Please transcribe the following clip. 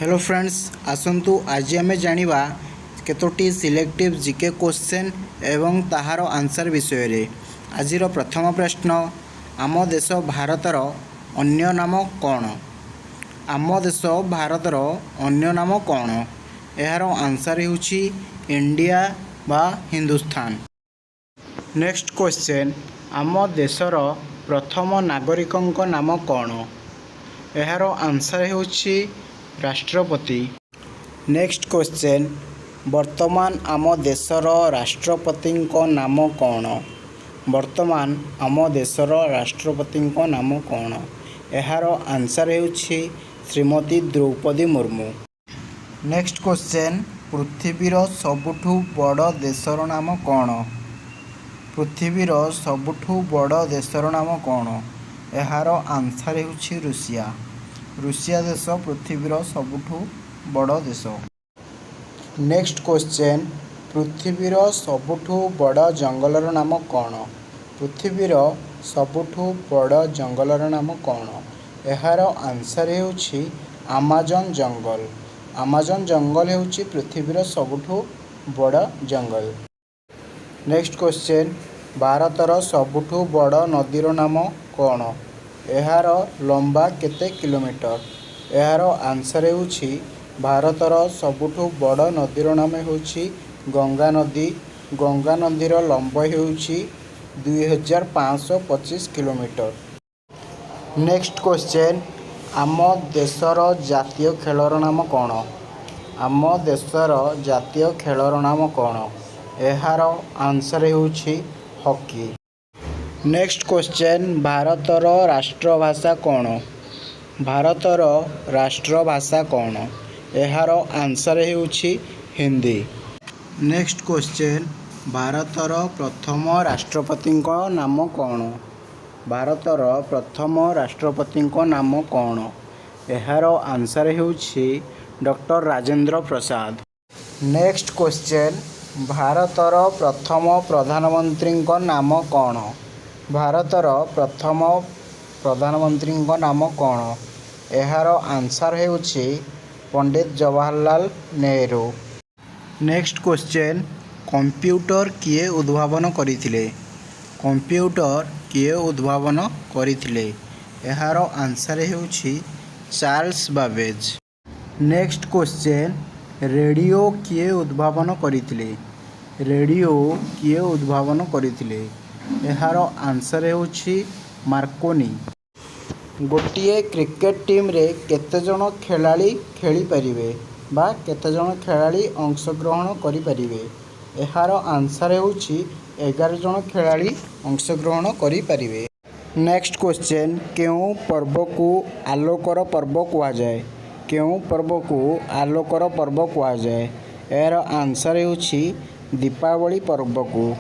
Hello friends आसंतु आज आम जानिबा केतोटी selective GK question एवं ताहार आंसर विषय रे। आजिर प्रथम प्रश्न आम देश भारतर अन्य नाम कौन? आम देश भारतर अन्य नाम कौन? यार आंसर होउछि इंडिया बा हिंदुस्तान। नेक्स्ट क्वेश्चन आम देशर प्रथम नागरिकंक नाम कौन? यार आंसर होउछि राष्ट्रपति। नेक्स्ट क्वेश्चन वर्तमान आम देशर राष्ट्रपति नाम कौन? वर्तमान आम देशर राष्ट्रपति नाम कौन? यार आंसर होउछि श्रीमती द्रौपदी मुर्मू। नेक्स्ट क्वेश्चन पृथ्वीर सबुठु बड़ देशर नाम कौन? पृथ्वीर सबुठु बड़ देशर नाम कौन? यार आंसर होउछि रूसिया। रूसिया देश पृथ्वीर सबुठु बड़ देश। नेक्स्ट क्वेश्चन पृथ्वीर सबुठु बड़ जंगलर नाम कौन? पृथ्वीर सबुठु बड़ जंगलर नाम कौन? यार आंसर होउछि आमाजन जंगल। आमाजन जंगल होउछि पृथ्वीर सबुठु बड़ जंगल। नेक्स्ट क्वेश्चन भारतर सबुठु बड़ नदीर नाम कौन? यार लंबा केते किलोमीटर? यार आंसर होउछि भारतर सबुठु बड़ नदीर नाम होउछि गंगा नदी। गंगा नदीर लंब होउछि 2525 किलोमीटर। नेक्स्ट क्वेश्चन आम देशर जातीय खेलर नाम कौन? आम देशर जातीय खेलर नाम कौन? यार आंसर होउछि हॉकी। नेक्स्ट क्वेश्चन भारतर राष्ट्रभाषा कौन? भारतर राष्ट्रभाषा कौन? यार आंसर होउछि हिंदी। नेक्स्ट क्वेश्चन भारतर प्रथम राष्ट्रपति नाम कौन? भारतर प्रथम राष्ट्रपति नाम कौन? यार answer होउछि doctor Rajendra Prasad. Next question भारतर प्रथम प्रधानमंत्री नाम कौन? भारतर प्रथम प्रधानमंत्री नाम कौन? यार आंसर होउछि Pandit Jawaharlal Nehru. Next question computer किए उद्भावन करथिले? कंप्यूटर किए उद्भावन करथिले? यार आंसर होउछि Charles Babbage. Next question radio किए उद्भावन करथिले? रेडियो किए उद्भावन करथिले? यार आंसर होउछि मार्कोनी। गोटिए क्रिकेट टीम रे केते जण खेलाड़ी खेली परिवे बा केते जण खेलाड़ी अंशग्रहण करि परिवे? यार आंसर होउछि 11 जण खेलाड़ी अंशग्रहण करि परिवे। नेक्स्ट क्वेश्चन केउ पर्व को आलोकर पर्व कुआ जाए? केउ पर्व को आलोकर पर्व कुआ जाए? यार आंसर होउछि दीपावली पर्व को।